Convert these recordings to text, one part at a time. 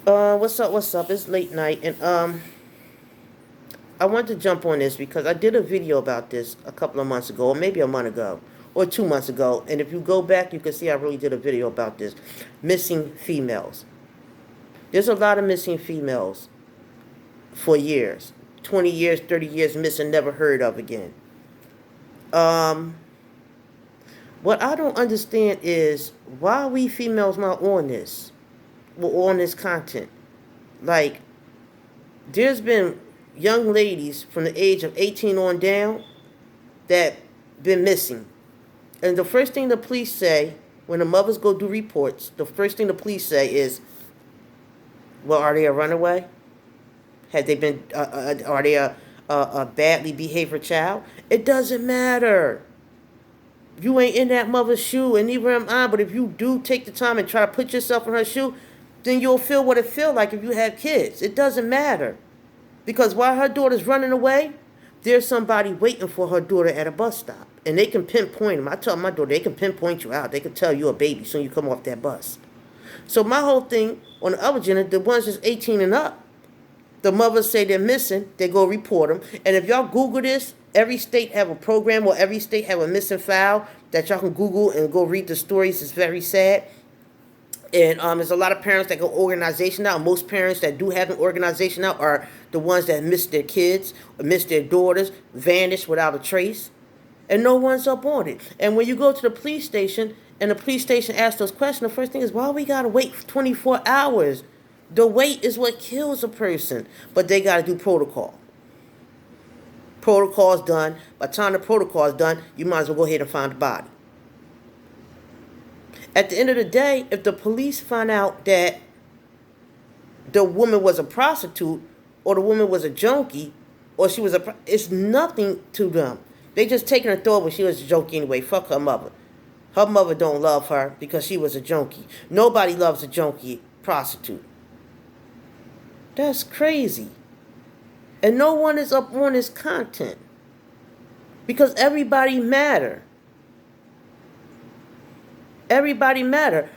What's up? What's up? It's late night, and I wanted to jump on this because I did a video about this a couple of months ago, or maybe a month ago, or 2 months ago. And if you go back, you can see I really did a video about this: missing females. There's a lot of missing females for years, 20 years, 30 years missing, never heard of again. Um, what I don't understand is why we females not on this, well, on this content. Like, there's been young ladies from the age of 18 on down that been missing. And the first thing the police say when the mothers go do reports, the first thing the police say is, well, are they a runaway? Had they been, are they a badly behaved child? It doesn't matter. You ain't in that mother's shoe, and neither am I. But if you do take the time and try to put yourself in her shoe, then you'll feel what it feel like if you have kids. It doesn't matter. Because while her daughter's running away, there's somebody waiting for her daughter at a bus stop. And they can pinpoint them. I tell my daughter, they can pinpoint you out. They can tell you a baby soon you come off that bus. So my whole thing on the other gender, the ones that's 18 and up, the mothers say they're missing, they go report them. And if y'all Google this, every state have a program or every state have a missing file that y'all can Google and go read the stories. It's very sad. And there's a lot of parents that go organization out. Most parents that do have an organization out are the ones that miss their kids, or miss their daughters, vanish without a trace. And no one's up on it. And when you go to the police station and the police station asks those questions, the first thing is, why we got to wait for 24 hours? The wait is what kills a person. But they got to do protocol. Protocol's done. By the time the protocol is done, you might as well go ahead and find the body. At the end of the day, if the police find out that the woman was a prostitute or the woman was a junkie or she was it's nothing to them. They just taking her thought, but she was a junkie anyway. Fuck her mother. Her mother don't love her because she was a junkie. Nobody loves a junkie prostitute. That's crazy. And no one is up on this content because everybody matter. Everybody matter.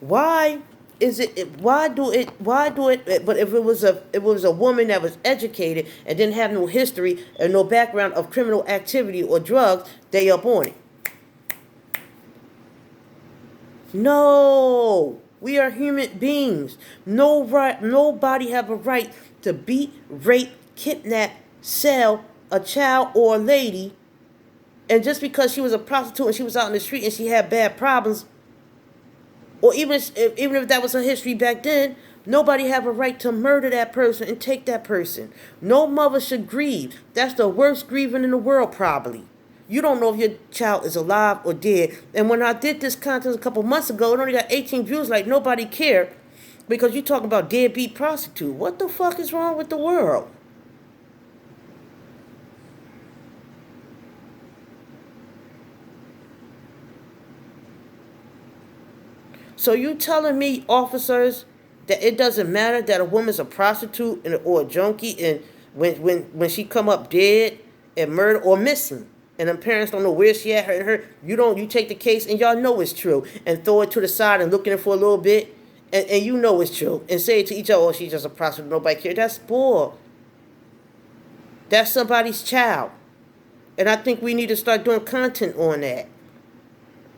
Why is it? Why do it? Why do it? But if it was a woman that was educated and didn't have no history and no background of criminal activity or drugs, they up on it. No, we are human beings. No right. Nobody have a right to beat, rape, kidnap, sell a child or a lady. And just because she was a prostitute and she was out in the street and she had bad problems, or even if that was her history back then, nobody have a right to murder that person and take that person. No mother should grieve. That's the worst grieving in the world, probably. You don't know if your child is alive or dead. And when I did this content a couple months ago, it only got 18 views, like nobody cared. Because you're talking about deadbeat prostitute. What the fuck is wrong with the world? So you telling me, officers, that it doesn't matter that a woman's a prostitute or a junkie, and when she come up dead and murdered or missing, and the parents don't know where she at, you take the case and y'all know it's true and throw it to the side and look in it for a little bit, and you know it's true and say to each other, oh, she's just a prostitute, nobody cares. That's bull. That's somebody's child, and I think we need to start doing content on that.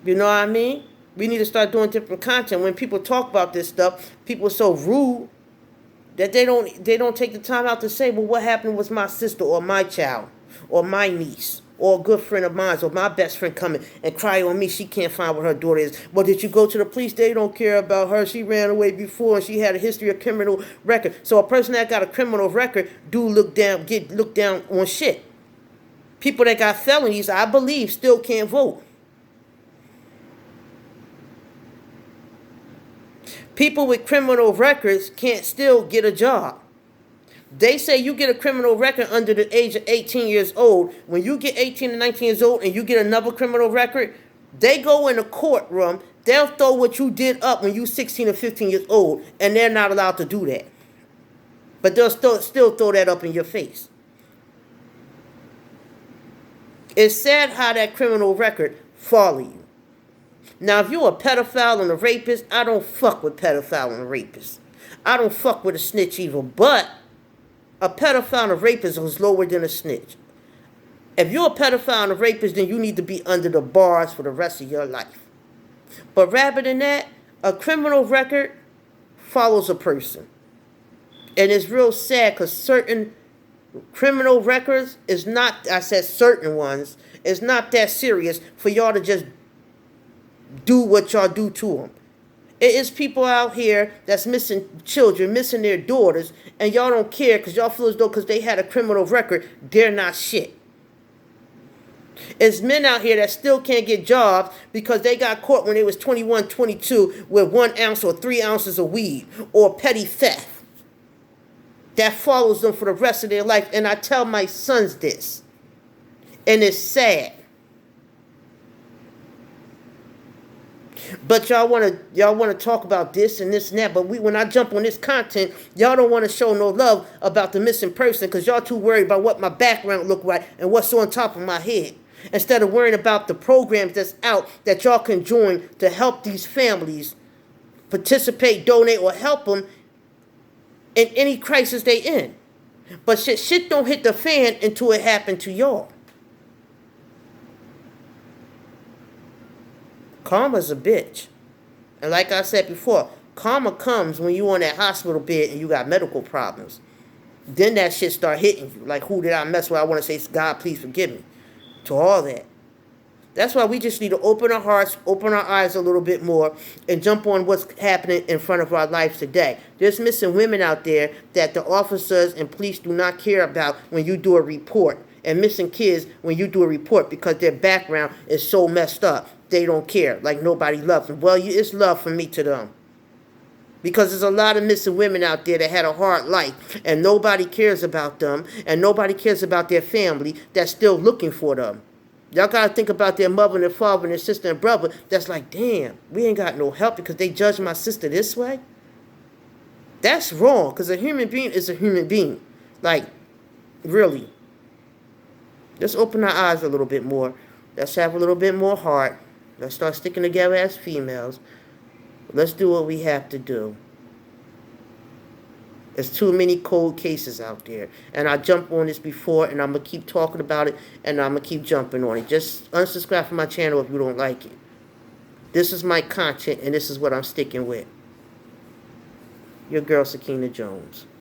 You know what I mean? We need to start doing different content. When people talk about this stuff, people are so rude that they don't take the time out to say, well, what happened was my sister or my child or my niece or a good friend of mine or my best friend coming and cry on me. She can't find what her daughter is. Well, did you go to the police? They don't care about her. She ran away before and she had a history of criminal record. So a person that got a criminal record do look down on shit. People that got felonies, I believe, still can't vote. People with criminal records can't still get a job. They say you get a criminal record under the age of 18 years old. When you get 18 to 19 years old and you get another criminal record, they go in the courtroom, they'll throw what you did up when you 16 or 15 years old, and they're not allowed to do that. But they'll still throw that up in your face. It's sad how that criminal record follow you. Now, if you're a pedophile and a rapist, I don't fuck with pedophile and rapists. I don't fuck with a snitch either, but a pedophile and a rapist is lower than a snitch. If you're a pedophile and a rapist, then you need to be under the bars for the rest of your life. But rather than that, a criminal record follows a person. And it's real sad because certain criminal records is not, I said certain ones, it's not that serious for y'all to just do what y'all do to them. It is people out here that's missing children, missing their daughters, and y'all don't care because y'all feel as though because they had a criminal record, they're not shit. It's men out here that still can't get jobs because they got caught when they was 21, 22 with 1 ounce or 3 ounces of weed or petty theft. That follows them for the rest of their life. And I tell my sons this. And it's sad. But y'all wanna talk about this and this and that. But when I jump on this content, y'all don't want to show no love about the missing person because y'all too worried about what my background look like and what's on top of my head. Instead of worrying about the programs that's out that y'all can join to help these families participate, donate, or help them in any crisis they in. But shit don't hit the fan until it happened to y'all. Karma's a bitch. And like I said before, karma comes when you on that hospital bed and you got medical problems. Then that shit start hitting you. Like, who did I mess with? I want to say, God, please forgive me. To all that. That's why we just need to open our hearts, open our eyes a little bit more, and jump on what's happening in front of our lives today. There's missing women out there that the officers and police do not care about when you do a report. And missing kids when you do a report because their background is so messed up. They don't care. Like nobody loves them. Well, it's love from me to them. Because there's a lot of missing women out there that had a hard life. And nobody cares about them. And nobody cares about their family that's still looking for them. Y'all got to think about their mother and their father and their sister and brother. That's like, damn, we ain't got no help because they judge my sister this way. That's wrong because a human being is a human being. Like, really. Let's open our eyes a little bit more. Let's have a little bit more heart. Let's start sticking together as females. Let's do what we have to do. There's too many cold cases out there. And I jumped on this before, and I'm going to keep talking about it, and I'm going to keep jumping on it. Just unsubscribe from my channel if you don't like it. This is my content, and this is what I'm sticking with. Your girl, Sakina Jones.